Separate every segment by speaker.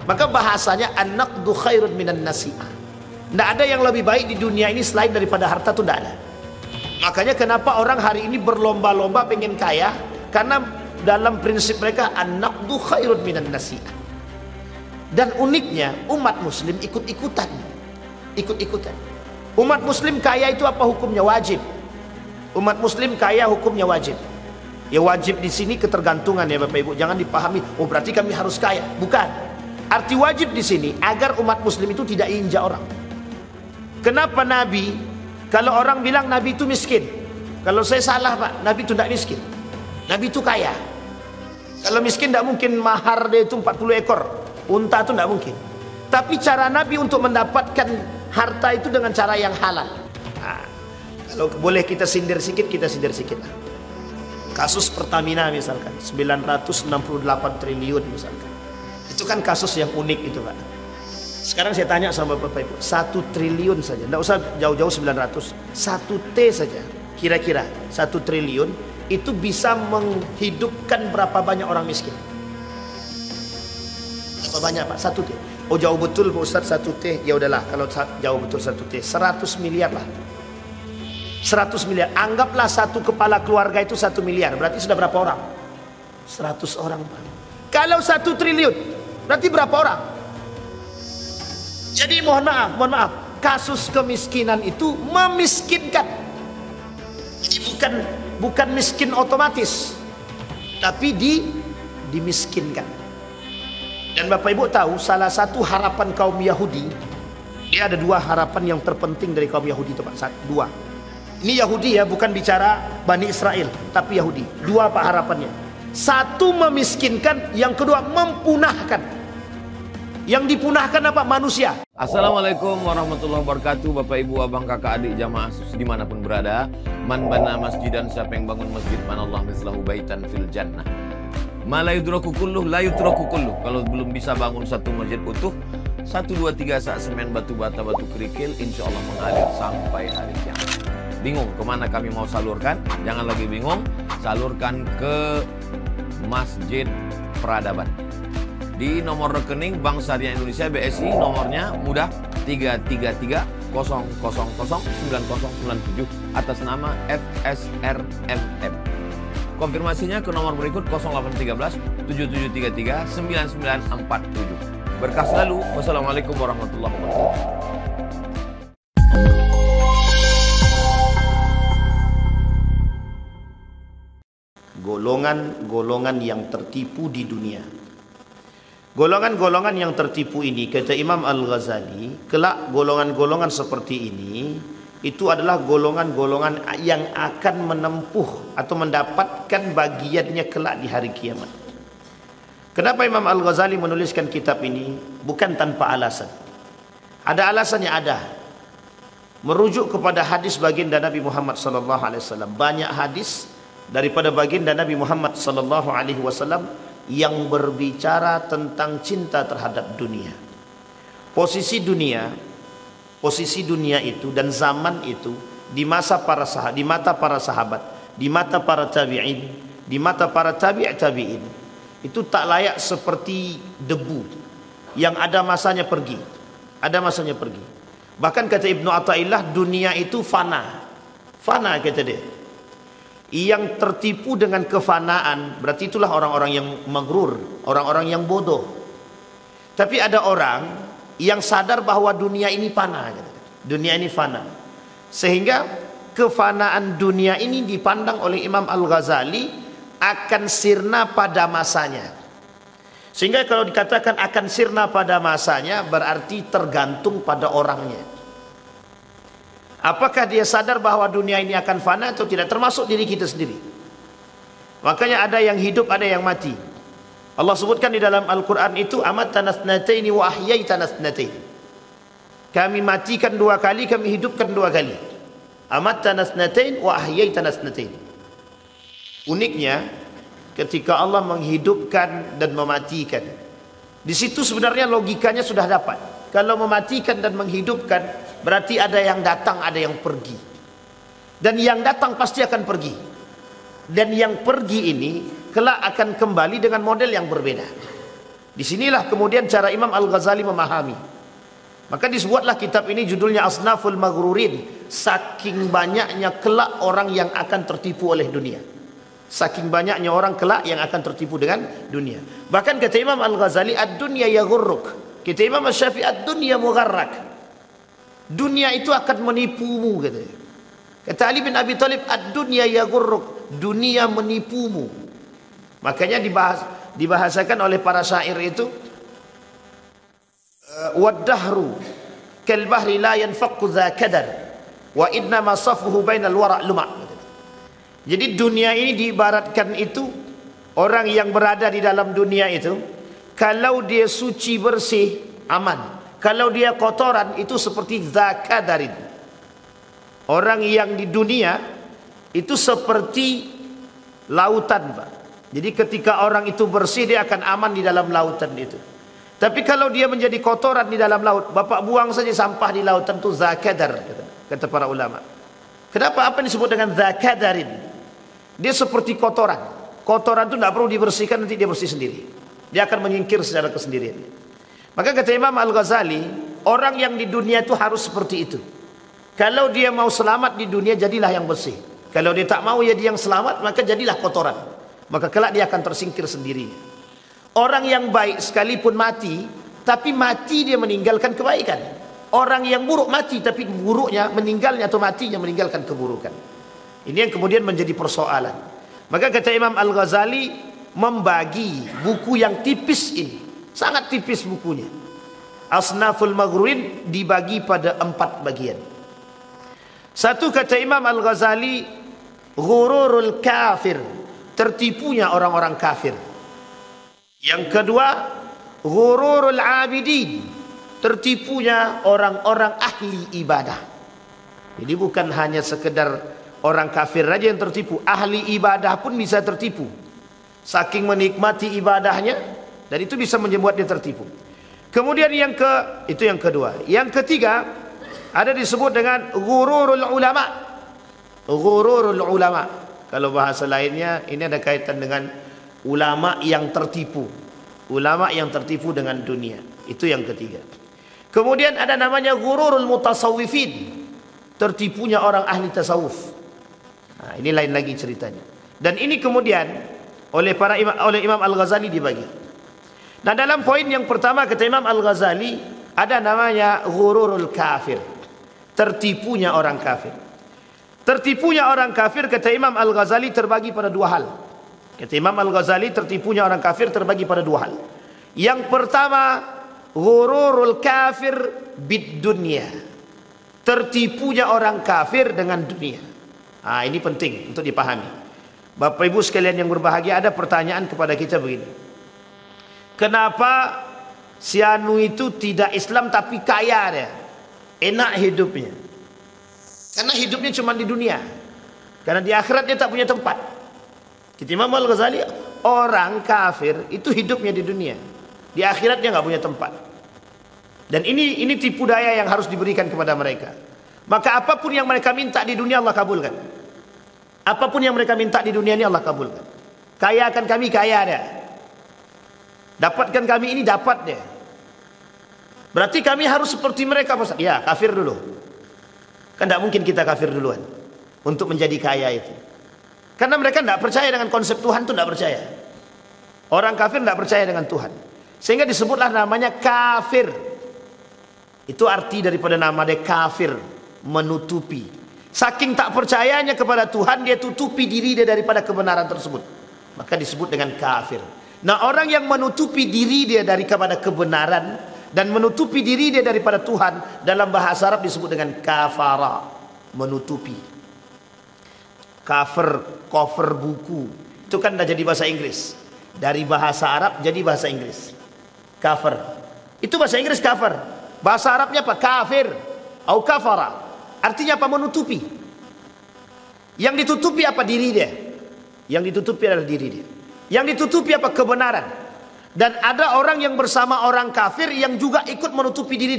Speaker 1: Maka bahasanya an-naqdu khairun minan nasi'ah. Tidak ada yang lebih baik di dunia ini selain daripada harta, itu tidak ada. Makanya kenapa orang hari ini berlomba-lomba pengen kaya, karena dalam prinsip mereka an-naqdu khairun minan nasi'ah. Dan uniknya umat muslim ikut-ikutan. Umat muslim kaya itu apa hukumnya? Wajib. Umat muslim kaya hukumnya wajib. Ya wajib di sini ketergantungan ya Bapak Ibu. Jangan dipahami, oh berarti kami harus kaya. Bukan. Arti wajib di sini agar umat muslim itu tidak injak orang. Kenapa Nabi, kalau orang bilang Nabi itu miskin, kalau saya salah Pak, Nabi itu tidak miskin. Nabi itu kaya. Kalau miskin tidak mungkin mahar dia itu 40 ekor unta, itu tidak mungkin. Tapi cara Nabi untuk mendapatkan harta itu dengan cara yang halal. Nah, kalau boleh kita sindir sedikit, kita sindir sedikit lah. Kasus Pertamina misalkan 968 triliun misalkan. Itu kan kasus yang unik itu Pak. Sekarang saya tanya sama Bapak Ibu, 1 triliun saja, tidak usah jauh-jauh 900, 1 T saja, kira-kira 1 triliun itu bisa menghidupkan berapa banyak orang miskin? Berapa banyak Pak? 1 T. Oh jauh betul Pak Ustaz 1 T, ya udahlah kalau jauh betul 1 T, 100 miliar lah. 100 miliar, anggaplah satu kepala keluarga itu 1 miliar, berarti sudah berapa orang? 100 orang Pak. Kalau 1 triliun, berarti berapa orang? Jadi mohon maaf, kasus kemiskinan itu memiskinkan. Jadi bukan miskin otomatis, tapi dimiskinkan. Dan Bapak Ibu tahu salah satu harapan kaum Yahudi, dia ada 2 harapan yang terpenting dari kaum Yahudi itu Pak, 2. Ini Yahudi ya, bukan bicara Bani Israel, tapi Yahudi. 2 Pak harapannya. 1 memiskinkan, yang kedua mempunahkan. Yang dipunahkan apa? Manusia.
Speaker 2: Assalamualaikum warahmatullahi wabarakatuh. Bapak ibu abang kakak adik jamaah dimanapun berada. Man bana masjidan, siapa yang bangun masjid, manallah mislahu baitan fil jannah. Ma la yudraku kulluh, la yutraku kulluh. Kalau belum bisa bangun satu masjid utuh, 1, 2, 3 sak semen, batu bata, batu kerikil, insya Allah mengalir sampai hari kiamat. Bingung kemana kami mau salurkan? Jangan lagi bingung, salurkan ke Masjid Peradaban. Di nomor rekening Bank Syariah Indonesia BSI, nomornya mudah 33300009097 atas nama FSRMM. Konfirmasinya ke nomor berikut 0813 7733 9947. Berkah selalu. Wassalamualaikum warahmatullahi wabarakatuh.
Speaker 1: Golongan-golongan yang tertipu di dunia. Golongan-golongan yang tertipu ini, kata Imam Al-Ghazali, kelak golongan-golongan seperti ini itu adalah golongan-golongan yang akan menempuh atau mendapatkan bagiannya kelak di hari kiamat. Kenapa Imam Al-Ghazali menuliskan kitab ini? Bukan tanpa alasan. Ada alasannya, ada. Merujuk kepada hadis baginda Nabi Muhammad SAW. Banyak hadis daripada baginda Nabi Muhammad SAW yang berbicara tentang cinta terhadap dunia. Posisi dunia itu dan zaman itu di masa para sahabat, di mata para sahabat, di mata para tabi'in, di mata para tabi'in itu tak layak seperti debu yang ada masanya pergi. Ada masanya pergi. Bahkan kata Ibnu Athaillah, dunia itu fana. Fana kata dia. Yang tertipu dengan kefanaan, berarti itulah orang-orang yang maghrur, orang-orang yang bodoh. Tapi ada orang yang sadar bahwa dunia ini fana, dunia ini fana, sehingga kefanaan dunia ini dipandang oleh Imam Al-Ghazali akan sirna pada masanya. Sehingga kalau dikatakan akan sirna pada masanya, berarti tergantung pada orangnya. Apakah dia sadar bahwa dunia ini akan fana atau tidak, termasuk diri kita sendiri. Makanya ada yang hidup, ada yang mati. Allah sebutkan di dalam Al-Quran itu, amatana thnataini wa ahyaitana thnataini. Kami matikan 2 kali, kami hidupkan 2 kali. Amatana thnataini wa ahyaitana thnataini. Uniknya, ketika Allah menghidupkan dan mematikan, di situ sebenarnya logikanya sudah dapat. Kalau mematikan dan menghidupkan, berarti ada yang datang, ada yang pergi. Dan yang datang pasti akan pergi. Dan yang pergi ini kelak akan kembali dengan model yang berbeda. Disinilah kemudian cara Imam Al-Ghazali memahami. Maka disebutlah kitab ini judulnya Asnaful Maghrurin. Saking banyaknya kelak orang yang akan tertipu oleh dunia. Saking banyaknya orang kelak yang akan tertipu dengan dunia. Bahkan kata Imam Al-Ghazali, ad-dunya yaghurruk. Kata Imam Syafi'i, ad-dunya mugharrak. Dunia itu akan menipumu, katanya. Kata Ali bin Abi Thalib, ad-dunya yaghurruk. Dunia menipumu. Makanya dibahasakan oleh para syair itu, wad-dahru kal bahri la yanfaqu dha kadar wa inna ma safuhu bainal wara' luma'. Jadi dunia ini diibaratkan itu, orang yang berada di dalam dunia itu, kalau dia suci bersih aman, kalau dia kotoran itu seperti zakadarin. Orang yang di dunia itu seperti lautan, Pak. Jadi ketika orang itu bersih, dia akan aman di dalam lautan itu. Tapi kalau dia menjadi kotoran di dalam laut, Bapak buang saja sampah di lautan itu zakadar, kata para ulama. Kenapa? Apa yang disebut dengan zakadarin? Dia seperti kotoran. Kotoran itu tidak perlu dibersihkan, nanti dia bersih sendiri. Dia akan menyingkir secara kesendirian. Maka kata Imam Al-Ghazali, orang yang di dunia itu harus seperti itu. Kalau dia mau selamat di dunia, jadilah yang bersih. Kalau dia tak mau ya dia yang selamat, maka jadilah kotoran. Maka kelak dia akan tersingkir sendiri. Orang yang baik sekalipun mati, tapi mati dia meninggalkan kebaikan. Orang yang buruk mati, tapi buruknya meninggalnya atau matinya meninggalkan keburukan. Ini yang kemudian menjadi persoalan. Maka kata Imam Al-Ghazali membagi buku yang tipis ini, sangat tipis bukunya. Asnaful Maghrurin dibagi pada 4 bagian. Satu, kata Imam Al-Ghazali, ghururul kafir, tertipunya orang-orang kafir. Yang kedua, ghururul abidin, tertipunya orang-orang ahli ibadah. Jadi bukan hanya sekedar orang kafir saja yang tertipu, ahli ibadah pun bisa tertipu. Saking menikmati ibadahnya, dan itu bisa membuat dia tertipu. Kemudian itu yang kedua. Yang ketiga, ada disebut dengan ghururul ulama. Ghururul ulama. Kalau bahasa lainnya, ini ada kaitan dengan ulama yang tertipu. Ulama yang tertipu dengan dunia. Itu yang ketiga. Kemudian ada namanya ghururul mutasawwifin. Tertipunya orang ahli tasawuf. Nah, ini lain lagi ceritanya. Dan ini kemudian oleh Imam Al-Ghazali dibagi. Nah, dalam poin yang pertama kata Imam Al-Ghazali ada namanya ghururul kafir. Tertipunya orang kafir. Tertipunya orang kafir kata Imam Al-Ghazali terbagi pada 2 hal. Kata Imam Al-Ghazali tertipunya orang kafir terbagi pada 2 hal. Yang pertama, ghururul kafir bid dunya. Tertipunya orang kafir dengan dunia. Ini penting untuk dipahami. Bapak Ibu sekalian yang berbahagia, ada pertanyaan kepada kita begini. Kenapa si anu itu tidak Islam tapi kaya dia? Enak hidupnya. Karena hidupnya cuma di dunia. Karena di akhirat dia tak punya tempat. Kita Imam Al-Ghazali, orang kafir itu hidupnya di dunia. Di akhirat dia nggak punya tempat. Dan ini tipu daya yang harus diberikan kepada mereka. Maka apapun yang mereka minta di dunia Allah kabulkan. Apapun yang mereka minta di dunia ini Allah kabulkan. Kayakan kami, kaya dia. Dapatkan kami ini, dapat dia. Berarti kami harus seperti mereka, Pak. Ya, kafir dulu. Kan tidak mungkin kita kafir duluan untuk menjadi kaya itu. Karena mereka tidak percaya dengan konsep Tuhan, itu tidak percaya. Orang kafir tidak percaya dengan Tuhan. Sehingga disebutlah namanya kafir. Itu arti daripada nama dia kafir, menutupi. Saking tak percayanya kepada Tuhan, dia tutupi diri dia daripada kebenaran tersebut. Maka disebut dengan kafir. Nah, orang yang menutupi diri dia daripada kebenaran dan menutupi diri dia daripada Tuhan, dalam bahasa Arab disebut dengan kafara, menutupi. Cover buku. Itu kan dah jadi bahasa Inggris. Dari bahasa Arab jadi bahasa Inggris. Cover. Itu bahasa Inggris cover. Bahasa Arabnya apa? Kafir atau kafara. Artinya apa? Menutupi. Yang ditutupi apa? Diri dia. Yang ditutupi adalah diri dia. Yang ditutupi apa? Kebenaran. Dan ada orang yang bersama orang kafir yang juga ikut menutupi diri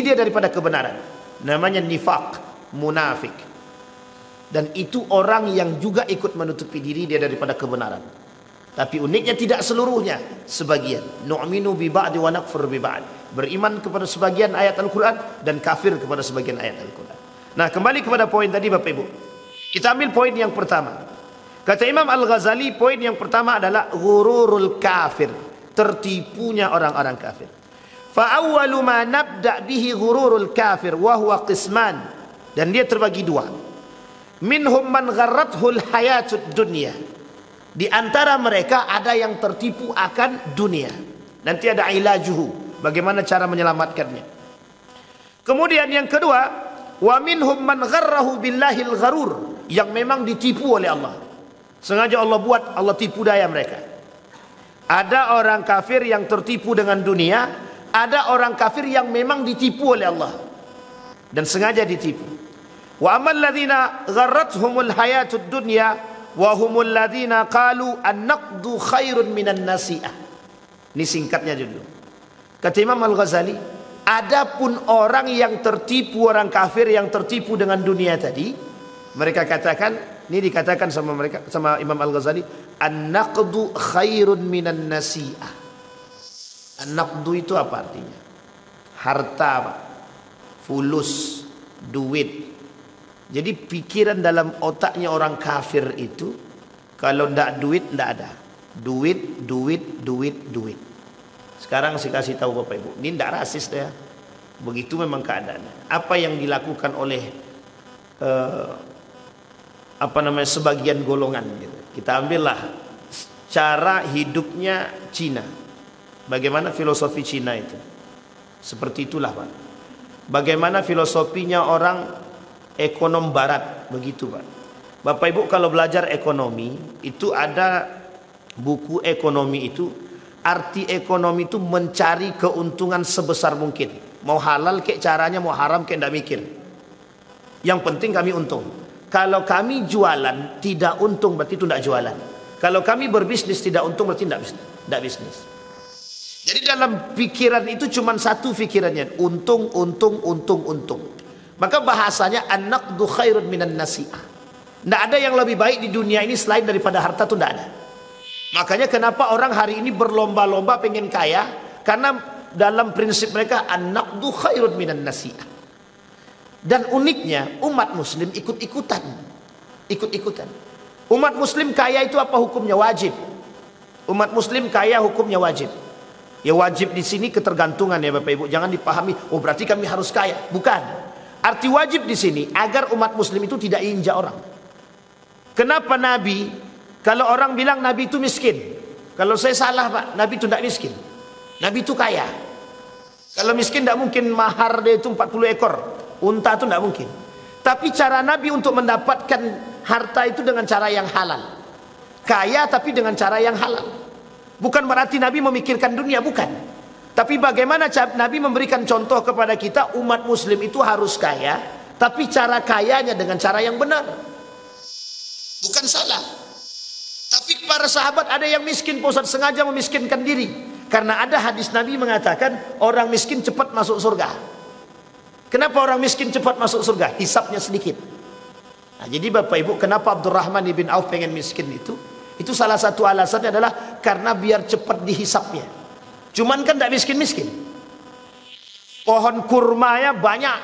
Speaker 1: dia daripada kebenaran. Namanya nifaq, munafik. Dan itu orang yang juga ikut menutupi diri dia daripada kebenaran. Tapi uniknya tidak seluruhnya, sebagian. Nu'minu bi ba'di wa nakfur bi ba'd. Beriman kepada sebagian ayat Al-Quran dan kafir kepada sebagian ayat Al-Quran. Nah, kembali kepada poin tadi Bapak Ibu. Kita ambil poin yang pertama. Kata Imam Al-Ghazali, poin yang pertama adalah ghururul kafir, tertipunya orang-orang kafir. Fa awwalu ma nabda bihi ghururul kafir wa huwa qisman. Dan dia terbagi dua. Minhum man gharrathul hayatud dunya. Di antara mereka ada yang tertipu akan dunia. Nanti ada ilajuhu, bagaimana cara menyelamatkannya. Kemudian yang kedua, wa minhum man gharrahu billahil gharur, yang memang ditipu oleh Allah. Sengaja Allah buat, Allah tipu daya mereka. Ada orang kafir yang tertipu dengan dunia, ada orang kafir yang memang ditipu oleh Allah dan sengaja ditipu. Wa amal ladzina gharrathumul hayatud dunya wa humul ladzina qalu an-naqdu khairun minan nasi'ah. Ini singkatnya dulu. Kata Imam Al-Ghazali, adapun orang yang tertipu, orang kafir yang tertipu dengan dunia tadi, mereka katakan, ini dikatakan sama mereka, sama Imam Al-Ghazali, an-naqdu khairun minan nasi'ah. An-naqdu itu apa artinya? Harta, Pak. Fulus, duit. Jadi pikiran dalam otaknya orang kafir itu, kalau ndak duit, ndak ada. Duit, duit, duit, duit. Sekarang saya kasih tahu Bapak Ibu, ini ndak rasis ya. Begitu memang keadaannya. Apa yang dilakukan oleh sebagian golongan gitu. Kita ambillah cara hidupnya Cina. Bagaimana filosofi Cina itu? Seperti itulah, Pak. Bagaimana filosofinya orang ekonom barat, begitu Pak. Bapak Ibu kalau belajar ekonomi, itu ada buku ekonomi itu, arti ekonomi itu mencari keuntungan sebesar mungkin. Mau halal kayak caranya, mau haram kayak ndak mikir. Yang penting kami untung. Kalau kami jualan tidak untung, berarti itu ndak jualan. Kalau kami berbisnis tidak untung, berarti ndak bisnis. Jadi dalam pikiran itu cuma satu pikirannya, untung, untung, untung, untung. Maka bahasanya an-naqdu khairun minan nasi'ah. Tidak ada yang lebih baik di dunia ini selain daripada harta, itu tidak ada. Makanya kenapa orang hari ini berlomba-lomba pengen kaya, karena dalam prinsip mereka an-naqdu khairun minan nasi'ah. Dan uniknya umat muslim ikut-ikutan. Umat muslim kaya itu apa hukumnya? Wajib. Umat muslim kaya hukumnya wajib. Ya wajib di sini ketergantungan ya Bapak Ibu. Jangan dipahami, oh berarti kami harus kaya. Bukan. Arti wajib di sini agar umat muslim itu tidak injak orang. Kenapa Nabi, kalau orang bilang Nabi itu miskin, kalau saya salah Pak, Nabi itu tidak miskin. Nabi itu kaya. Kalau miskin tidak mungkin mahar dia itu 40 ekor unta, itu tidak mungkin. Tapi cara Nabi untuk mendapatkan harta itu dengan cara yang halal. Kaya tapi dengan cara yang halal. Bukan berarti Nabi memikirkan dunia, bukan. Tapi bagaimana Nabi memberikan contoh kepada kita, umat muslim itu harus kaya, tapi cara kayanya dengan cara yang benar. Bukan salah. Tapi para sahabat ada yang miskin, Pak Ustaz, sengaja memiskinkan diri. Karena ada hadis Nabi mengatakan, orang miskin cepat masuk surga. Kenapa orang miskin cepat masuk surga? Hisapnya sedikit. Nah, jadi Bapak Ibu, kenapa Abdurrahman bin Auf pengen miskin itu? Itu salah satu alasannya adalah karena biar cepat dihisapnya. Cuman kan tidak miskin-miskin. Pohon kurmanya banyak.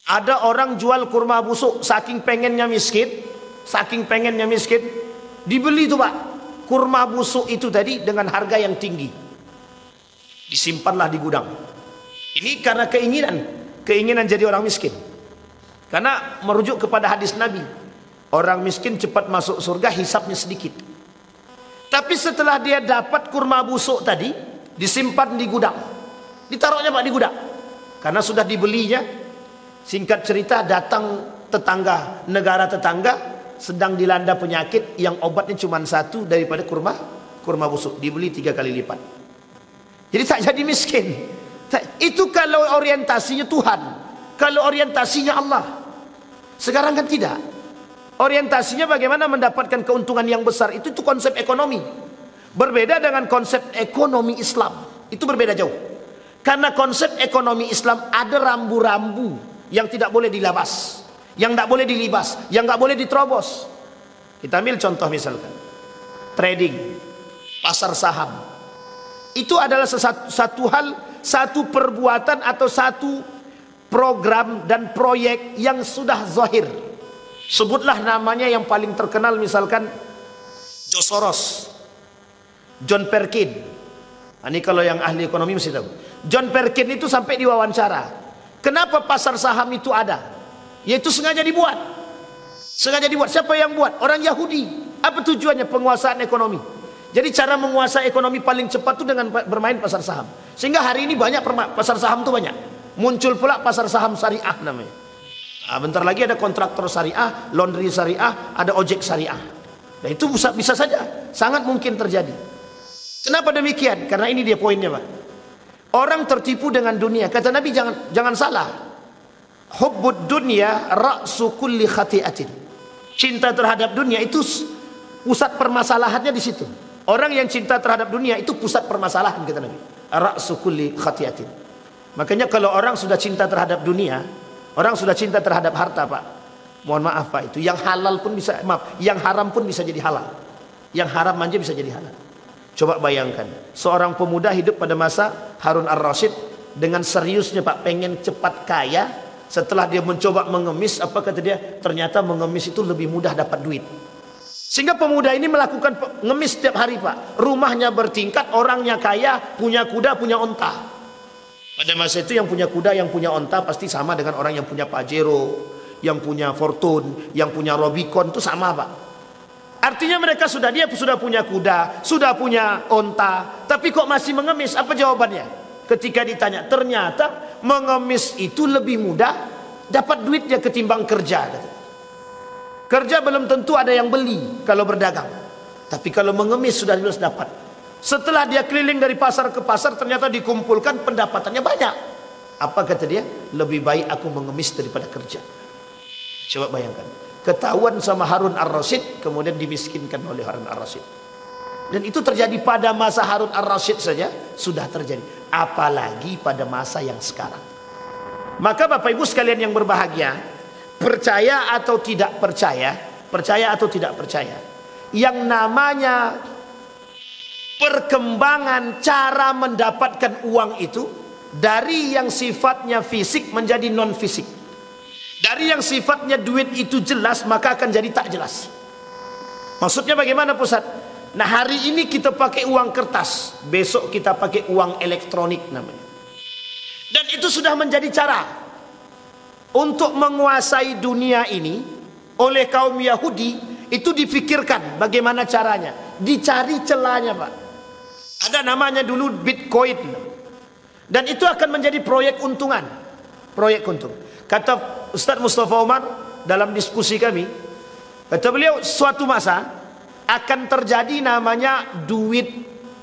Speaker 1: Ada orang jual kurma busuk, saking pengennya miskin, dibeli tuh Pak. Kurma busuk itu tadi dengan harga yang tinggi. Disimpanlah di gudang. Ini karena keinginan jadi orang miskin. Karena merujuk kepada hadis Nabi, orang miskin cepat masuk surga, hisapnya sedikit. Tapi setelah dia dapat kurma busuk tadi, disimpan di gudang. Ditaruhnya Pak di gudang. Karena sudah dibelinya. Singkat cerita, datang tetangga, negara tetangga sedang dilanda penyakit yang obatnya cuma satu daripada kurma busuk. Dibeli 3 kali lipat. Jadi tak jadi miskin. Itu kalau orientasinya Tuhan. Kalau orientasinya Allah. Sekarang kan tidak. Orientasinya bagaimana mendapatkan keuntungan yang besar. Itu konsep ekonomi. Berbeda dengan konsep ekonomi Islam. Itu berbeda jauh. Karena konsep ekonomi Islam ada rambu-rambu yang tidak boleh dilabas, yang tidak boleh dilibas, yang tidak boleh diterobos. Kita ambil contoh misalkan. trading, pasar saham. Itu adalah satu perbuatan atau satu program dan proyek yang sudah zahir. Sebutlah namanya yang paling terkenal, misalkan George Soros, John Perkin. Ini kalau yang ahli ekonomi mesti tahu. John Perkin itu sampai diwawancara. Kenapa pasar saham itu ada? Yaitu sengaja dibuat. Sengaja dibuat. Siapa yang buat? Orang Yahudi. Apa tujuannya? Penguasaan ekonomi. Jadi cara menguasai ekonomi paling cepat itu dengan bermain pasar saham. Sehingga hari ini banyak pasar saham itu banyak. Muncul pula pasar saham syariah namanya. Bentar lagi ada kontraktor syariah, laundry syariah, ada ojek syariah. Nah itu bisa saja, sangat mungkin terjadi. Kenapa demikian? Karena ini dia poinnya, Pak. Orang tertipu dengan dunia. Kata Nabi, jangan salah. Hubbud dunya ra'su kulli khati'atin. Cinta terhadap dunia itu pusat permasalahannya di situ. Orang yang cinta terhadap dunia itu pusat permasalahan, kata Nabi. Ra'su kulli khati'atin. Makanya kalau orang sudah cinta terhadap dunia, orang sudah cinta terhadap harta, Pak. Mohon maaf, Pak, itu yang halal pun bisa, yang haram pun bisa jadi halal. Yang haram aja bisa jadi halal. Coba bayangkan, seorang pemuda hidup pada masa Harun ar-Rasyid dengan seriusnya, Pak, pengen cepat kaya. Setelah dia mencoba mengemis, apa kata dia? Ternyata mengemis itu lebih mudah dapat duit. Sehingga pemuda ini melakukan ngemis setiap hari, Pak. Rumahnya bertingkat, orangnya kaya, punya kuda, punya onta. Pada masa itu yang punya kuda, yang punya onta pasti sama dengan orang yang punya Pajero, yang punya Fortune, yang punya Robicon, itu sama, Pak. Artinya dia sudah punya kuda, sudah punya onta, tapi kok masih mengemis? Apa jawabannya? Ketika ditanya, ternyata mengemis itu lebih mudah dapat duitnya ketimbang kerja. Kerja belum tentu ada yang beli kalau berdagang, tapi kalau mengemis sudah jelas dapat. Setelah dia keliling dari pasar ke pasar, ternyata dikumpulkan pendapatannya banyak. Apa kata dia? Lebih baik aku mengemis daripada kerja. Coba bayangkan, ketahuan sama Harun ar-Rasyid, kemudian dimiskinkan oleh Harun ar-Rasyid. Dan itu terjadi pada masa Harun ar-Rasyid saja sudah terjadi, apalagi pada masa yang sekarang. Maka Bapak Ibu sekalian yang berbahagia, percaya atau tidak percaya, yang namanya perkembangan cara mendapatkan uang itu dari yang sifatnya fisik menjadi non fisik. Dari yang sifatnya duit itu jelas maka akan jadi tak jelas. Maksudnya bagaimana, Pusat? Nah, hari ini kita pakai uang kertas, besok kita pakai uang elektronik namanya. Dan itu sudah menjadi cara untuk menguasai dunia ini oleh kaum Yahudi. Itu difikirkan bagaimana caranya, dicari celahnya, Pak. Ada namanya dulu Bitcoin, dan itu akan menjadi proyek untungan, proyek untung. Kata Ustaz Mustafa Umar dalam diskusi kami, kata beliau, suatu masa akan terjadi namanya duit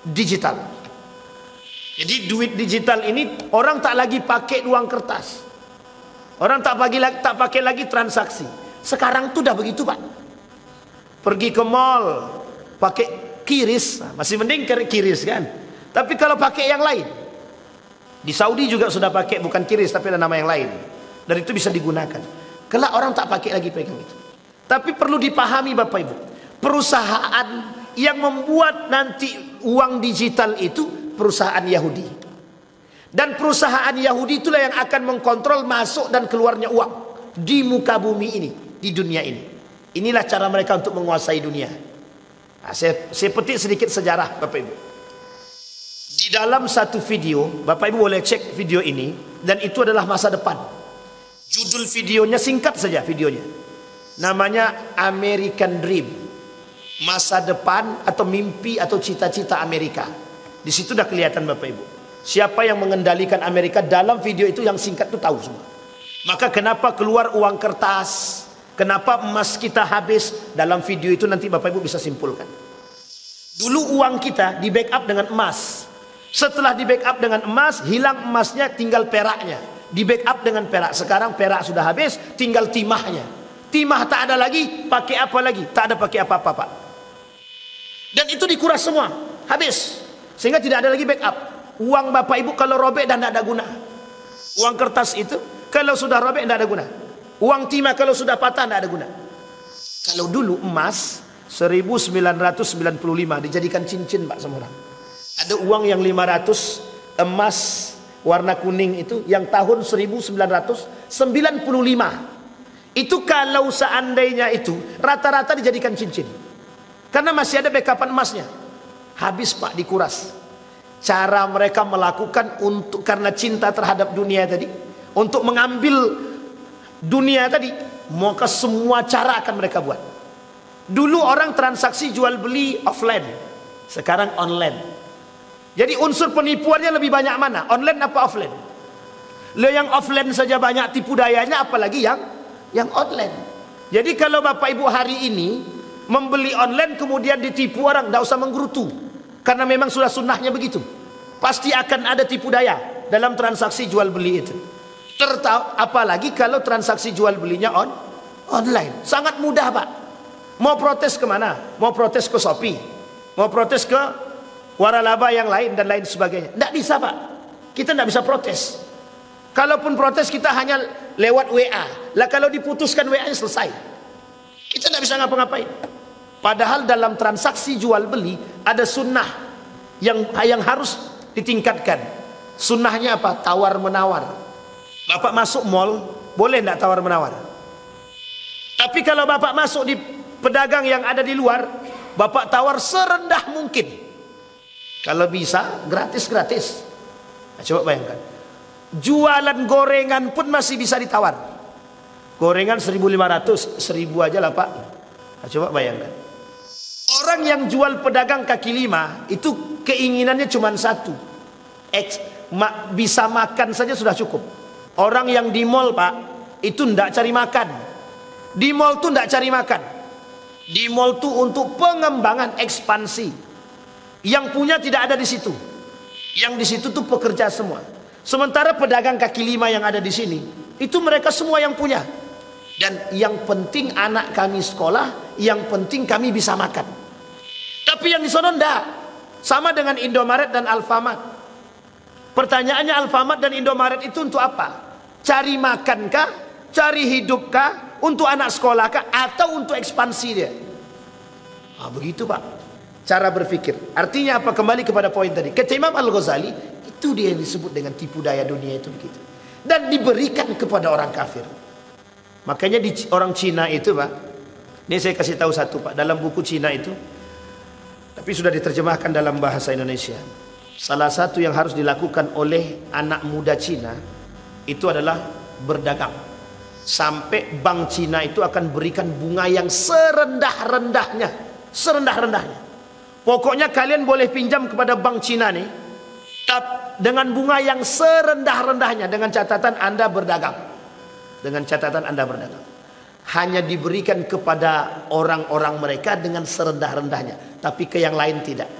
Speaker 1: digital. Jadi duit digital ini orang tak lagi pakai uang kertas, orang tak pakai lagi transaksi. Sekarang tuh udah begitu, Pak. Pergi ke mall pakai kiris, masih mending kiris kan. Tapi kalau pakai yang lain, di Saudi juga sudah pakai bukan kiris tapi ada nama yang lain, dan itu bisa digunakan. Kelak orang tak pakai lagi pegang itu. Tapi perlu dipahami Bapak Ibu, perusahaan yang membuat nanti uang digital itu perusahaan Yahudi. Dan perusahaan Yahudi itulah yang akan mengkontrol masuk dan keluarnya uang di muka bumi ini, di dunia ini. Inilah cara mereka untuk menguasai dunia. Nah, saya petik sedikit sejarah Bapak Ibu. Di dalam satu video, Bapak Ibu boleh cek video ini, dan itu adalah masa depan. Judul videonya singkat saja videonya. Namanya American Dream. Masa depan atau mimpi atau cita-cita Amerika. Di situ udah kelihatan Bapak Ibu. Siapa yang mengendalikan Amerika dalam video itu, yang singkat itu tahu semua. Maka kenapa keluar uang kertas? Kenapa emas kita habis? Dalam video itu nanti Bapak Ibu bisa simpulkan. Dulu uang kita di backup dengan emas. Setelah di backup dengan emas, hilang emasnya, tinggal peraknya. Di backup dengan perak. Sekarang perak sudah habis, tinggal timahnya. Timah tak ada lagi, pakai apa lagi? Tak ada pakai apa-apa, Pak. Dan itu dikuras semua, habis. Sehingga tidak ada lagi backup. Uang Bapak Ibu kalau robek dan tidak ada guna. Uang kertas itu kalau sudah robek tidak ada guna. Uang timah kalau sudah patah tidak ada guna. Kalau dulu emas 1995 dijadikan cincin Pak sama orang. Ada uang yang 500 emas warna kuning itu yang tahun 1995. Itu kalau seandainya itu rata-rata dijadikan cincin. Karena masih ada backupan emasnya. Habis Pak, dikuras. Cara mereka melakukan untuk karena cinta terhadap dunia tadi, untuk mengambil dunia tadi, maka semua cara akan mereka buat. Dulu orang transaksi jual beli offline, sekarang online. Jadi unsur penipuannya lebih banyak mana? Online apa offline? Lo yang offline saja banyak tipu dayanya, apalagi yang online. Jadi kalau Bapak Ibu hari ini membeli online kemudian ditipu orang, tidak usah menggerutu, karena memang sudah sunnahnya begitu. Pasti akan ada tipu daya dalam transaksi jual beli itu. Apalagi kalau transaksi jual belinya online, sangat mudah Pak. Mau protes kemana? Mau protes ke Shopee, mau protes ke waralaba yang lain dan lain sebagainya. Tidak bisa Pak, kita tidak bisa protes. Kalaupun protes kita hanya lewat WA. Lah kalau diputuskan WA-nya selesai, kita tidak bisa ngapa-ngapain. Padahal dalam transaksi jual beli ada sunnah yang harus ditingkatkan. Sunnahnya apa? Tawar menawar. Bapak masuk mall, boleh tidak tawar menawar? Tapi kalau Bapak masuk di pedagang yang ada di luar, Bapak tawar serendah mungkin. Kalau bisa gratis-gratis. Nah, coba bayangkan, jualan gorengan pun masih bisa ditawar. Gorengan 1.500, 1.000 aja lah Pak. Nah, coba bayangkan, orang yang jual pedagang kaki lima itu keinginannya cuma satu, bisa makan saja sudah cukup. Orang yang di mall Pak, itu tidak cari makan. Di mall tuh tidak cari makan. Di mall tuh untuk pengembangan ekspansi. Yang punya tidak ada di situ. Yang di situ tuh pekerja semua. Sementara pedagang kaki lima yang ada di sini, itu mereka semua yang punya. Dan yang penting anak kami sekolah, yang penting kami bisa makan. Tapi yang di sana enggak. Sama dengan Indomaret dan Alfamart. Pertanyaannya, Alfamart dan Indomaret itu untuk apa? Cari makan kah? Cari hidup kah? Untuk anak sekolah kah? Atau untuk ekspansi dia? Begitu Pak cara berpikir. Artinya apa? Kembali kepada poin tadi. Kata Imam Al-Ghazali, itu dia yang disebut dengan tipu daya dunia itu begitu. Dan diberikan kepada orang kafir. Makanya di orang Cina itu Pak, ini saya kasih tahu satu Pak, dalam buku Cina itu, tapi sudah diterjemahkan dalam bahasa Indonesia. Salah satu yang harus dilakukan oleh anak muda Cina itu adalah berdagang. Sampai bank Cina itu akan berikan bunga yang serendah-rendahnya. Serendah-rendahnya. Pokoknya kalian boleh pinjam kepada bank Cina nih, dengan bunga yang serendah-rendahnya, dengan catatan Anda berdagang. Dengan catatan Anda berdagang. Hanya diberikan kepada orang-orang mereka dengan serendah-rendahnya, tapi ke yang lain tidak.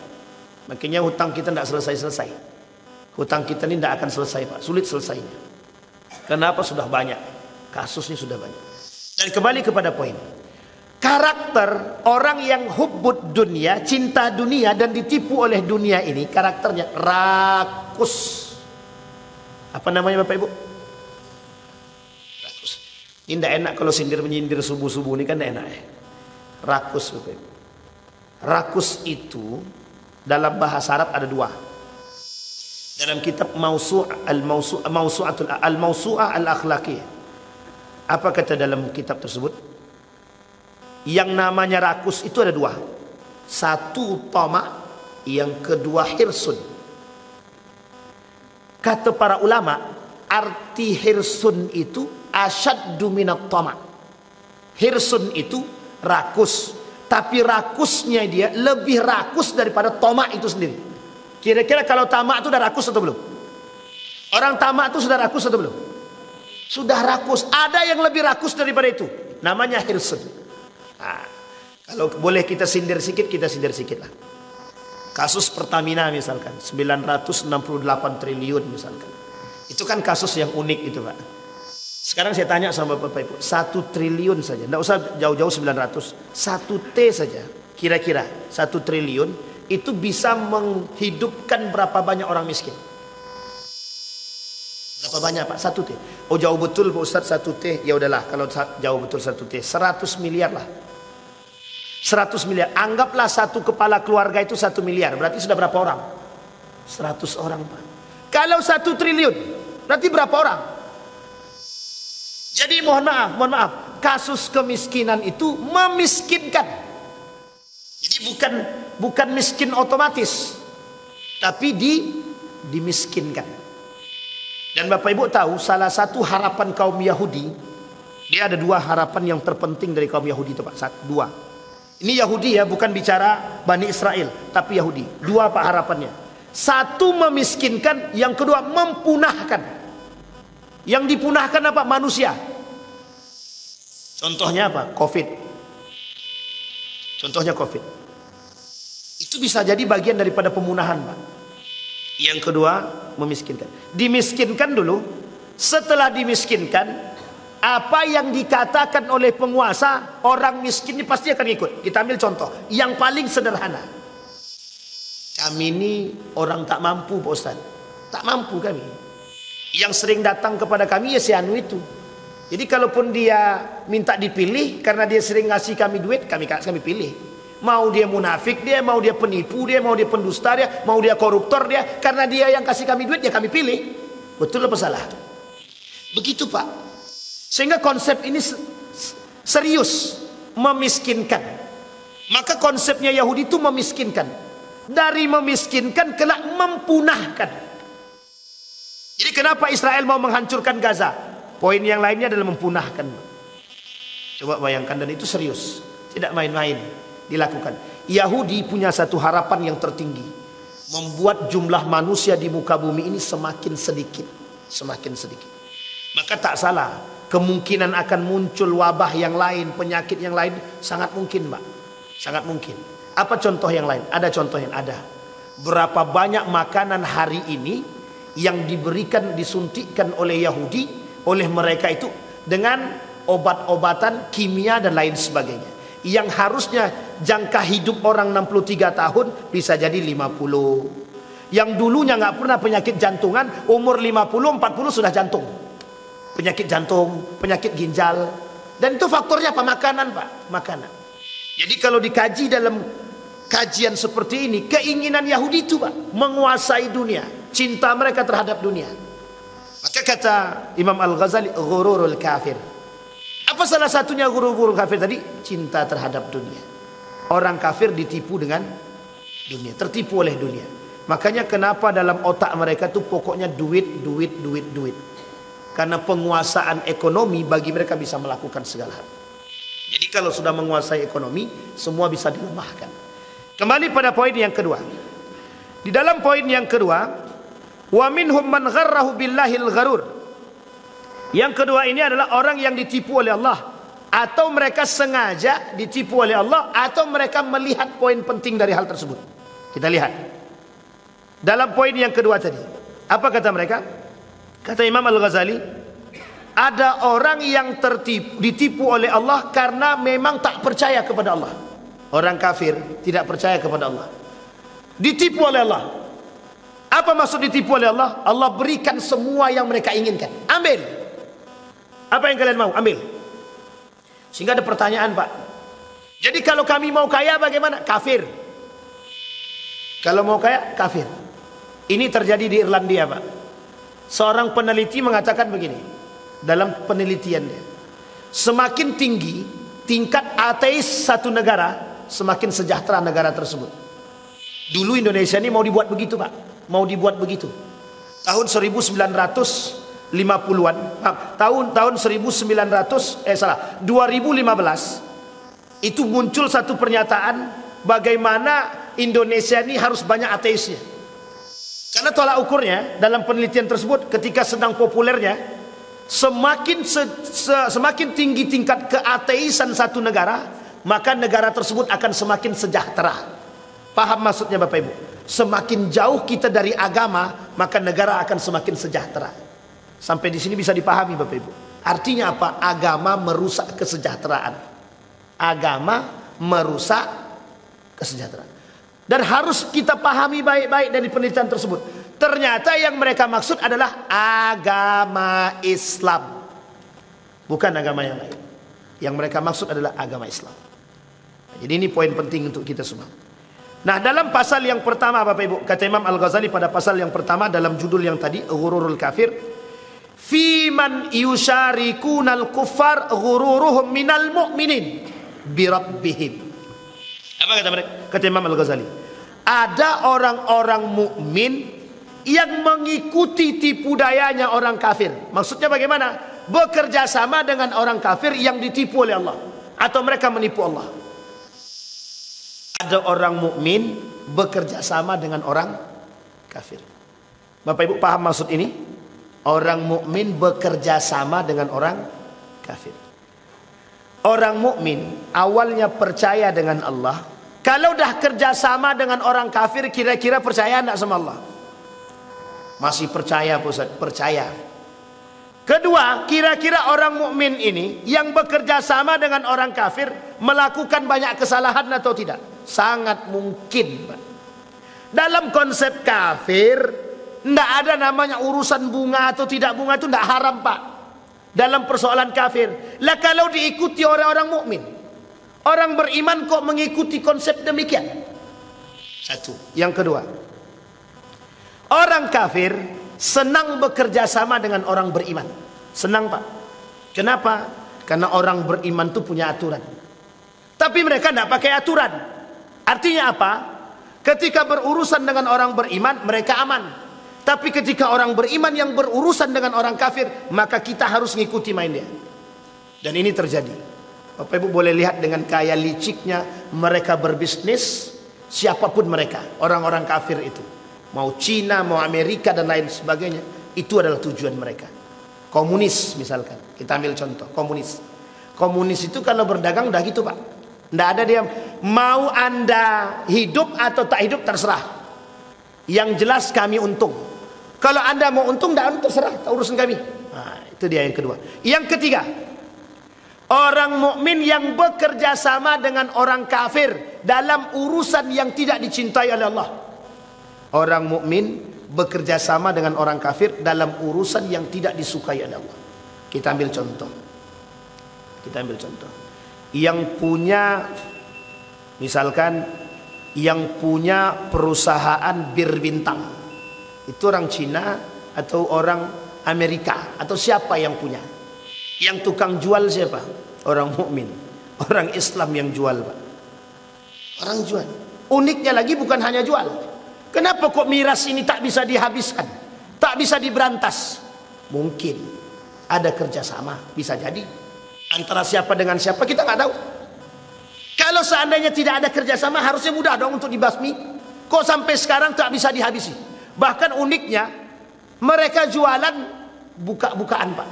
Speaker 1: Makanya hutang kita tidak selesai-selesai. Hutang kita ini tidak akan selesai Pak, sulit selesainya. Kenapa? Sudah banyak, kasusnya sudah banyak. Dan kembali kepada poin, karakter orang yang hubbud dunia, cinta dunia dan ditipu oleh dunia ini, karakternya rakus. Apa namanya Bapak Ibu? Rakus. Ini tidak enak kalau sindir-menyindir subuh-subuh ini kan tidak enak ya. Rakus Bapak Ibu. Rakus itu dalam bahasa Arab ada dua. Dalam kitab Al-Mawsu'ah Al-Akhlaqiyah, apa kata dalam kitab tersebut? Yang namanya rakus itu ada dua. Satu tama, yang kedua hirsun. Kata para ulama, arti hirsun itu asyaddu minat tama. Hirsun itu rakus, tapi rakusnya dia lebih rakus daripada tama itu sendiri. Kira-kira kalau tamak itu sudah rakus atau belum? Orang tamak itu sudah rakus atau belum? Sudah rakus. Ada yang lebih rakus daripada itu. Namanya hirsun. Nah, kalau boleh kita sindir sikit, kita sindir sikit lah. Kasus Pertamina misalkan, 968 triliun misalkan. Itu kan kasus yang unik itu Pak. Sekarang saya tanya sama Bapak Ibu, 1 triliun saja, tidak usah jauh-jauh 900, 1 T saja, kira-kira 1 triliun itu bisa menghidupkan berapa banyak orang miskin? Berapa banyak Pak? 1 T. Oh jauh betul Pak Ustadz 1 T. Ya udahlah, kalau jauh betul 1 T, 100 miliar lah. 100 miliar. Anggaplah satu kepala keluarga itu 1 miliar. Berarti sudah berapa orang? 100 orang, Pak. Kalau 1 triliun, berarti berapa orang? Jadi mohon maaf, kasus kemiskinan itu memiskinkan. Jadi bukan miskin otomatis, tapi dimiskinkan. Dan Bapak Ibu tahu, salah satu harapan kaum Yahudi, dia ada 2 harapan yang terpenting dari kaum Yahudi itu, Pak. 2. Ini Yahudi ya, bukan bicara Bani Israel, tapi Yahudi. 2 Pak harapannya. 1 memiskinkan, yang kedua mempunahkan. Yang dipunahkan apa? Manusia. Contohnya apa? Covid. Contohnya Covid. Itu bisa jadi bagian daripada pemunahan, Pak. Yang kedua, memiskinkan. Dimiskinkan dulu. Setelah dimiskinkan, apa yang dikatakan oleh penguasa, orang miskin ini pasti akan ikut. Kita ambil contoh yang paling sederhana. Kami ini orang tak mampu, Pak Ustaz. Tak mampu kami. Yang sering datang kepada kami ya si anu itu. Jadi kalaupun dia minta dipilih, karena dia sering ngasih kami duit, kami pilih. Mau dia munafik dia, mau dia penipu dia, mau dia pendusta dia, mau dia koruptor dia, karena dia yang kasih kami duit ya kami pilih. Betul apa salah? Begitu, Pak. Sehingga konsep ini serius, memiskinkan. Maka konsepnya Yahudi itu memiskinkan. Dari memiskinkan kelak mempunahkan. Jadi kenapa Israel mau menghancurkan Gaza? Poin yang lainnya adalah mempunahkan. Coba bayangkan, dan itu serius, tidak main-main dilakukan. Yahudi punya satu harapan yang tertinggi, membuat jumlah manusia di muka bumi ini semakin sedikit, semakin sedikit. Maka tak salah, kemungkinan akan muncul wabah yang lain, penyakit yang lain sangat mungkin, Pak. Sangat mungkin. Apa contoh yang lain? Ada contoh yang ada. Berapa banyak makanan hari ini yang diberikan, disuntikkan oleh Yahudi, oleh mereka itu dengan obat-obatan kimia dan lain sebagainya. Yang harusnya jangka hidup orang 63 tahun bisa jadi 50. Yang dulunya nggak pernah penyakit jantungan, umur 50, 40 sudah jantung. Penyakit jantung, penyakit ginjal. Dan itu faktornya apa? Makanan, Pak. Makanan. Jadi kalau dikaji dalam kajian seperti ini, keinginan Yahudi itu, Pak, menguasai dunia. Cinta mereka terhadap dunia. Maka kata Imam Al-Ghazali, ghururul kafir. Apa salah satunya ghururul kafir tadi? Cinta terhadap dunia. Orang kafir ditipu dengan dunia, tertipu oleh dunia. Makanya kenapa dalam otak mereka tuh pokoknya duit, duit, duit, duit. Karena penguasaan ekonomi bagi mereka bisa melakukan segala hal. Jadi kalau sudah menguasai ekonomi, semua bisa dilemahkan. Kembali pada poin yang kedua. Di dalam poin yang kedua, wa minhum man gharrahu billahil gharur. Yang kedua ini adalah orang yang ditipu oleh Allah, atau mereka sengaja ditipu oleh Allah, atau mereka melihat poin penting dari hal tersebut. Kita lihat dalam poin yang kedua tadi, apa kata mereka? Kata Imam Al-Ghazali, ada orang yang ditipu oleh Allah karena memang tak percaya kepada Allah. Orang kafir tidak percaya kepada Allah, ditipu oleh Allah. Apa maksud ditipu oleh Allah? Allah berikan semua yang mereka inginkan. Ambil. Apa yang kalian mau? Ambil. Sehingga ada pertanyaan, Pak. Jadi kalau kami mau kaya bagaimana? Kafir. Kalau mau kaya, kafir. Ini terjadi di Irlandia, Pak. Seorang peneliti mengatakan begini, dalam penelitiannya, semakin tinggi tingkat ateis satu negara, semakin sejahtera negara tersebut. Dulu Indonesia ini mau dibuat begitu, Pak. Mau dibuat begitu. Tahun 1950-an, tahun 2015 itu muncul satu pernyataan bagaimana Indonesia ini harus banyak ateisnya. Karena tolak ukurnya dalam penelitian tersebut, ketika sedang populernya, semakin tinggi tingkat keateisan satu negara, maka negara tersebut akan semakin sejahtera. Paham maksudnya, Bapak Ibu? Semakin jauh kita dari agama, maka negara akan semakin sejahtera. Sampai di sini bisa dipahami, Bapak Ibu. Artinya apa? Agama merusak kesejahteraan. Agama merusak kesejahteraan. Dan harus kita pahami baik-baik dari penelitian tersebut. Ternyata yang mereka maksud adalah agama Islam, bukan agama yang lain. Yang mereka maksud adalah agama Islam. Jadi ini poin penting untuk kita semua. Nah, dalam pasal yang pertama Bapak Ibu, kata Imam Al-Ghazali pada pasal yang pertama dalam judul yang tadi, Ghururul Kafir, fi man yusyarikunal kuffar ghururuhum minal mu'minin bi rabbihim. Apa kata mereka? Kata Imam Al-Ghazali, ada orang-orang mukmin yang mengikuti tipu dayanya orang kafir. Maksudnya bagaimana? Bekerja sama dengan orang kafir yang ditipu oleh Allah, atau mereka menipu Allah. Ada orang mukmin bekerja sama dengan orang kafir. Bapak Ibu paham maksud ini? Orang mukmin bekerja sama dengan orang kafir. Orang mukmin awalnya percaya dengan Allah. Kalau dah kerja sama dengan orang kafir, kira-kira percaya enggak sama Allah? Masih percaya, Ustaz? Percaya. Kedua, kira-kira orang mukmin ini yang bekerja sama dengan orang kafir melakukan banyak kesalahan atau tidak? Sangat mungkin, Pak. Dalam konsep kafir, tidak ada namanya urusan bunga atau tidak bunga, itu tidak haram, Pak. Dalam persoalan kafir. Lah kalau diikuti oleh orang mukmin, orang beriman kok mengikuti konsep demikian? Satu. Yang kedua, orang kafir senang bekerja sama dengan orang beriman. Senang, Pak. Kenapa? Karena orang beriman itu punya aturan. Tapi mereka tidak pakai aturan. Artinya apa? Ketika berurusan dengan orang beriman, mereka aman. Tapi ketika orang beriman yang berurusan dengan orang kafir, maka kita harus ngikuti main dia. Dan ini terjadi. Bapak Ibu boleh lihat dengan kaya liciknya mereka berbisnis, siapapun mereka, orang-orang kafir itu. Mau Cina, mau Amerika dan lain sebagainya, itu adalah tujuan mereka. Komunis misalkan, kita ambil contoh, komunis. Komunis itu kalau berdagang udah gitu, Pak. Tidak ada dia, mau Anda hidup atau tak hidup terserah. Yang jelas kami untung. Kalau Anda mau untung, tidak terserah, tak urusan kami. Nah, itu dia yang kedua. Yang ketiga, orang mukmin yang bekerja sama dengan orang kafir dalam urusan yang tidak dicintai oleh Allah. Orang mukmin bekerja sama dengan orang kafir dalam urusan yang tidak disukai oleh Allah. Kita ambil contoh. Yang punya, misalkan yang punya perusahaan bir bintang, itu orang Cina atau orang Amerika atau siapa yang punya? Yang tukang jual siapa? Orang mukmin, orang Islam yang jual, Pak. Orang jual. Uniknya lagi bukan hanya jual. Kenapa kok miras ini tak bisa dihabiskan, tak bisa diberantas? Mungkin ada kerjasama, bisa jadi. Antara siapa dengan siapa kita nggak tahu. Kalau seandainya tidak ada kerjasama, harusnya mudah dong untuk dibasmi. Kok sampai sekarang tak bisa dihabisi? Bahkan uniknya, mereka jualan buka-bukaan, Pak.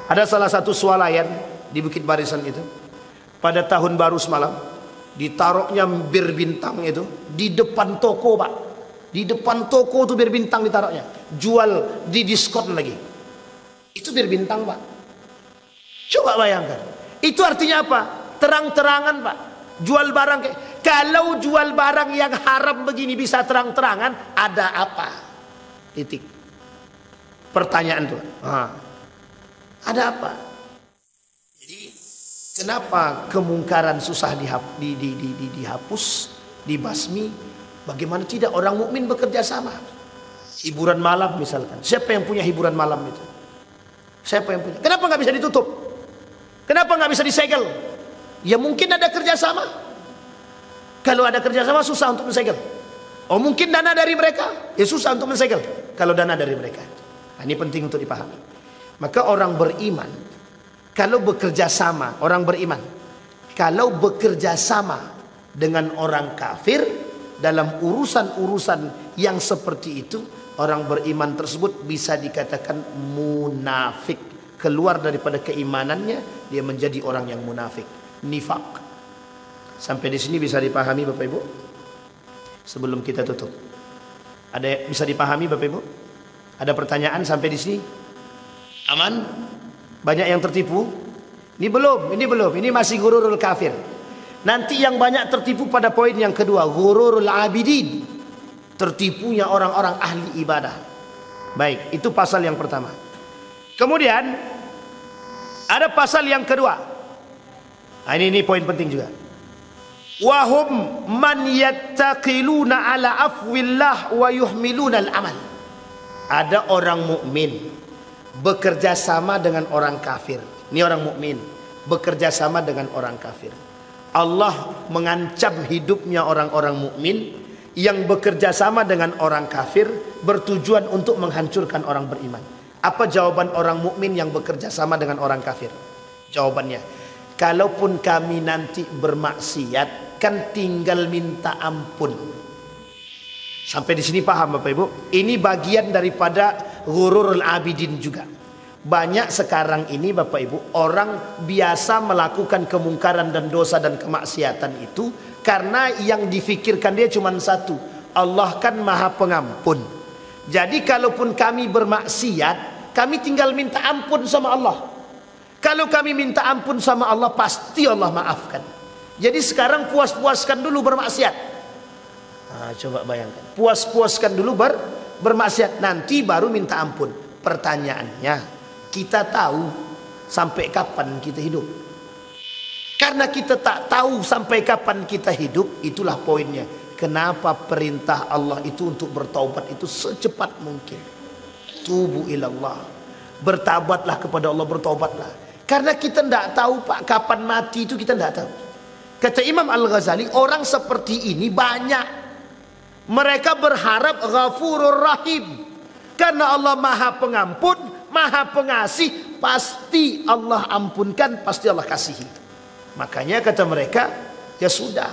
Speaker 1: Ada salah satu swalayan di Bukit Barisan itu, pada tahun baru semalam, ditaruhnya bir bintang itu di depan toko, Pak. Di depan toko tuh bir bintang ditaruhnya, jual di diskon lagi. Itu bir bintang, Pak. Coba bayangkan. Itu artinya apa? Terang-terangan, Pak. Jual barang kayak, kalau jual barang yang haram begini bisa terang-terangan, ada apa? Titik. Pertanyaan tuh. Ada apa? Jadi kenapa kemungkaran susah dihapus, dibasmi? Bagaimana tidak orang mukmin bekerja sama? Hiburan malam misalkan. Siapa yang punya hiburan malam itu? Siapa yang punya? Kenapa nggak bisa ditutup? Kenapa nggak bisa disegel? Ya mungkin ada kerjasama. Kalau ada kerjasama susah untuk mensegel. Oh mungkin dana dari mereka, ya susah untuk mensegel. Kalau dana dari mereka, nah, ini penting untuk dipahami. Maka orang beriman, kalau bekerja sama, orang beriman, kalau bekerja sama dengan orang kafir dalam urusan-urusan yang seperti itu, orang beriman tersebut bisa dikatakan munafik. Keluar daripada keimanannya, dia menjadi orang yang munafik, nifak. Sampai di sini bisa dipahami Bapak Ibu? Sebelum kita tutup, ada bisa dipahami Bapak Ibu? Ada pertanyaan sampai di sini? Aman? Banyak yang tertipu? Ini belum, ini masih ghururul kafir. Nanti yang banyak tertipu pada poin yang kedua, ghururul abidin. Tertipunya orang-orang ahli ibadah. Baik, itu pasal yang pertama. Kemudian ada pasal yang kedua. Nah, ini poin penting juga. Wahum man yattaqiluna ala afwillah wa yuhmiluna al-amal. Ada orang mukmin bekerja sama dengan orang kafir. Ini orang mukmin bekerja sama dengan orang kafir. Allah mengancam hidupnya orang-orang mukmin yang bekerja sama dengan orang kafir bertujuan untuk menghancurkan orang beriman. Apa jawaban orang mukmin yang bekerja sama dengan orang kafir? Jawabannya, kalaupun kami nanti bermaksiat, kan tinggal minta ampun. Sampai di sini paham Bapak Ibu? Ini bagian daripada ghururul abidin juga. Banyak sekarang ini Bapak Ibu, orang biasa melakukan kemungkaran dan dosa dan kemaksiatan itu karena yang difikirkan dia cuma satu, Allah kan Maha Pengampun. Jadi kalaupun kami bermaksiat, kami tinggal minta ampun sama Allah. Kalau kami minta ampun sama Allah, pasti Allah maafkan. Jadi sekarang puas-puaskan dulu bermaksiat. Coba bayangkan, puas-puaskan dulu bermaksiat, nanti baru minta ampun. Pertanyaannya, kita tahu sampai kapan kita hidup? Karena kita tak tahu sampai kapan kita hidup, itulah poinnya. Kenapa perintah Allah itu untuk bertaubat itu secepat mungkin. Tubu ilallah, bertabatlah kepada Allah, bertaubatlah. Karena kita tidak tahu Pak, kapan mati itu kita tidak tahu. Kata Imam Al-Ghazali, orang seperti ini banyak. Mereka berharap Ghafurur Rahim. Karena Allah Maha Pengampun, Maha Pengasih, pasti Allah ampunkan, pasti Allah kasihi. Makanya kata mereka, ya sudah,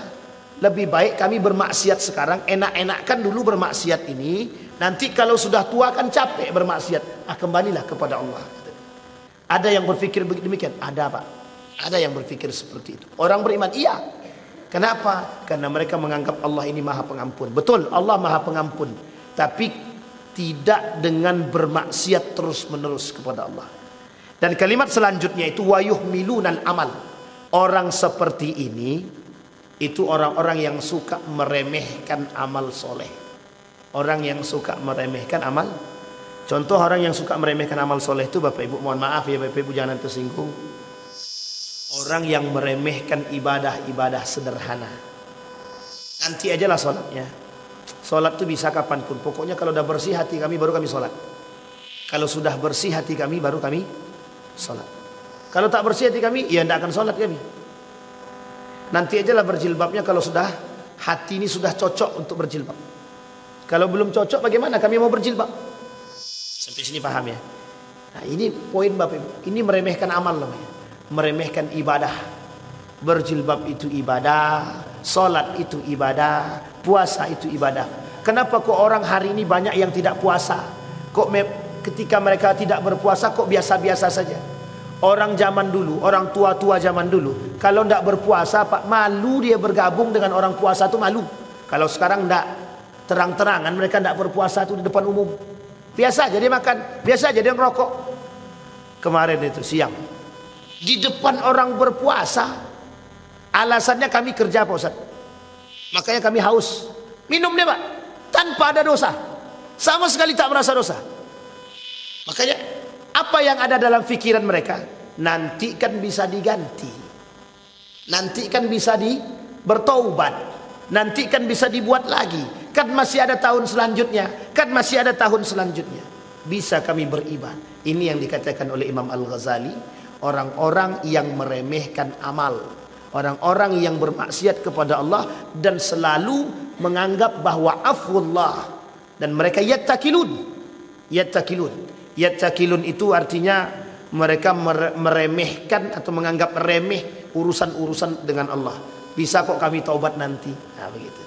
Speaker 1: lebih baik kami bermaksiat sekarang, enak-enakan dulu bermaksiat ini. Nanti kalau sudah tua kan capek bermaksiat, kembalilah kepada Allah. Ada yang berpikir demikian? Ada Pak. Ada yang berpikir seperti itu. Orang beriman, iya. Kenapa? Karena mereka menganggap Allah ini Maha Pengampun. Betul, Allah Maha Pengampun, tapi tidak dengan bermaksiat terus-menerus kepada Allah. Dan kalimat selanjutnya itu wayuhmilunal amal. Orang seperti ini itu orang-orang yang suka meremehkan amal soleh. Orang yang suka meremehkan amal. Contoh orang yang suka meremehkan amal soleh itu Bapak Ibu, mohon maaf ya Bapak Ibu, jangan tersinggung. Orang yang meremehkan ibadah-ibadah sederhana. Nanti ajalah sholatnya. Sholat itu bisa kapanpun. Pokoknya kalau udah bersih hati kami baru kami sholat. Kalau sudah bersih hati kami baru kami sholat. Kalau tak bersih hati kami, ya tidak akan sholat kami. Nanti ajalah berjilbabnya kalau sudah hati ini sudah cocok untuk berjilbab. Kalau belum cocok bagaimana kami mau berjilbab? Sampai sini paham ya? Nah ini poin Bapak Ibu. Ini meremehkan amal namanya. Meremehkan ibadah. Berjilbab itu ibadah, sholat itu ibadah, puasa itu ibadah. Kenapa kok orang hari ini banyak yang tidak puasa? Kok ketika mereka tidak berpuasa kok biasa-biasa saja? Orang zaman dulu, orang tua-tua zaman dulu, kalau tidak berpuasa Pak, malu dia bergabung dengan orang puasa itu, malu. Kalau sekarang tidak, terang-terangan mereka tidak berpuasa itu di depan umum. Biasa jadi makan, biasa jadi ngerokok. Kemarin itu siang di depan orang berpuasa, alasannya kami kerja Pak Ustaz, makanya kami haus, minum deh Pak, tanpa ada dosa, sama sekali tak merasa dosa. Makanya apa yang ada dalam pikiran mereka, nanti kan bisa diganti, nanti kan bisa bertaubat, nanti kan bisa dibuat lagi, kan masih ada tahun selanjutnya, kan masih ada tahun selanjutnya, bisa kami beribadah. Ini yang dikatakan oleh Imam Al-Ghazali, orang-orang yang meremehkan amal, orang-orang yang bermaksiat kepada Allah dan selalu menganggap bahwa afwullah, dan mereka yattakilun. Yattakilun itu artinya mereka meremehkan atau menganggap remeh urusan-urusan dengan Allah. Bisa kok kami taubat nanti. Nah begitu.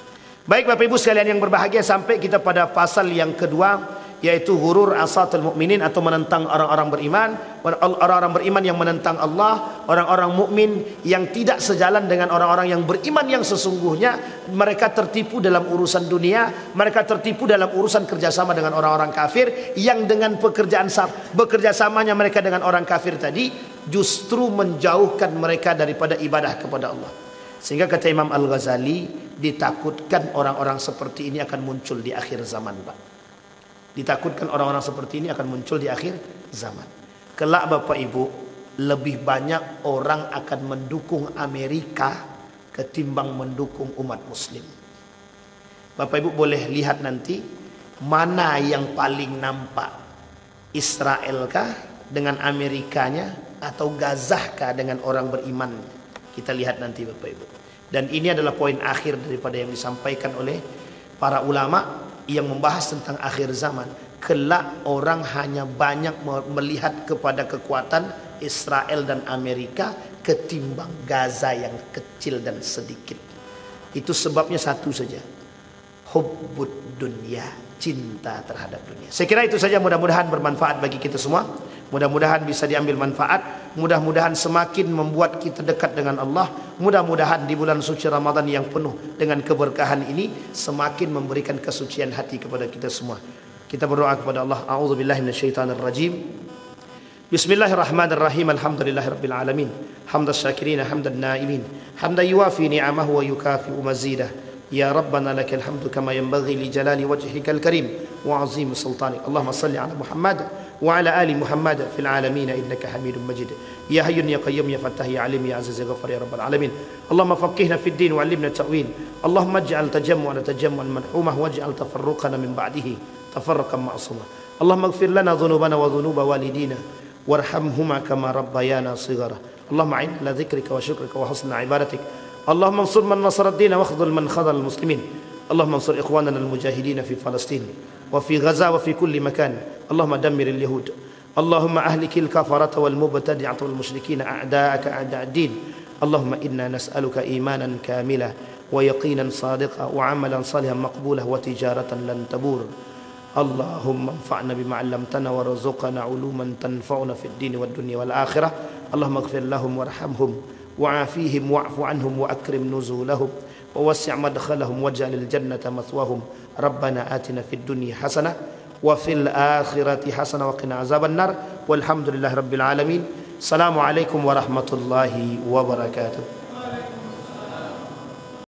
Speaker 1: Baik Bapak Ibu sekalian yang berbahagia, sampai kita pada pasal yang kedua, yaitu hurur asatul mukminin, atau menentang orang-orang beriman. Orang-orang beriman yang menentang Allah, orang-orang mukmin yang tidak sejalan dengan orang-orang yang beriman yang sesungguhnya. Mereka tertipu dalam urusan dunia, mereka tertipu dalam urusan kerjasama dengan orang-orang kafir, yang dengan bekerjasamanya mereka dengan orang kafir tadi justru menjauhkan mereka daripada ibadah kepada Allah. Sehingga kata Imam Al-Ghazali, ditakutkan orang-orang seperti ini akan muncul di akhir zaman Pak. Ditakutkan orang-orang seperti ini akan muncul di akhir zaman. Kelak Bapak Ibu, lebih banyak orang akan mendukung Amerika ketimbang mendukung umat muslim. Bapak Ibu boleh lihat nanti mana yang paling nampak, Israel kah dengan Amerikanya atau Gaza kah dengan orang beriman. Kita lihat nanti Bapak Ibu. Dan ini adalah poin akhir daripada yang disampaikan oleh para ulama yang membahas tentang akhir zaman. Kelak orang hanya banyak melihat kepada kekuatan Israel dan Amerika ketimbang Gaza yang kecil dan sedikit. Itu sebabnya satu saja, hubbud dunya, cinta terhadap dunia. Saya kira itu saja, mudah-mudahan bermanfaat bagi kita semua. Mudah-mudahan bisa diambil manfaat. Mudah-mudahan semakin membuat kita dekat dengan Allah. Mudah-mudahan di bulan suci Ramadan yang penuh dengan keberkahan ini semakin memberikan kesucian hati kepada kita semua. Kita berdoa kepada Allah. A'udzubillahi minasyaitonirrajim. Bismillahirrahmanirrahim. Alhamdulillahirabbil alamin. Hamdas syakirin, hamdan naimin. Hamdan yuwafi ni'amahu wa yukafi'u mazidah. Ya Rabbana lakal hamdu kama yanbaghi li jalali wajhikal karim wa azim sultanik. Allahumma salli ala Muhammad wa ala ali Muhammad fil alamin innaka Hamidum Majid. Ya Hayyun ya Qayyum ya Fattah ya Alim ya Aziz ya Ghaffar ya Rabbal alamin. Allahumma faqqihna fid din wa 'allimna ta'wil. Allahumma ij'al tajammu'ana tajammu'an manhumah waj'al tafarruqana min ba'dihi tafarruqan ma'suma. Allahumma ighfir lana dhunubana wa dhunuba walidina warhamhuma kama rabbayana shighara. Allahumma a'inna ala dhikrika wa syukrika wa husni ibadatik. اللهم انصر من نصر الدين واخذل من خذل المسلمين. اللهم انصر إخواننا المجاهدين في فلسطين وفي غزة وفي كل مكان. اللهم دمر اليهود. اللهم أهلك الكفرة والمبتدعة والمشركين أعداءك أعداء الدين. اللهم إنا نسألك إيمانا كاملا ويقينا صادقا وعملا صالحا مقبولا وتجارة لن تبور. اللهم انفعنا بما علمتنا وارزقنا علوما تنفعنا في الدين والدنيا والآخرة. اللهم اغفر لهم وارحمهم وعافيهم واعف عنهم وأكرم نزولهم ووسع مدخلهم واجعل الجنة مثواهم. ربنا آتنا في الدنيا حسنة وفي الآخرة حسنة وقنا عذاب النار والحمد لله رب العالمين. السلام عليكم ورحمة الله وبركاته.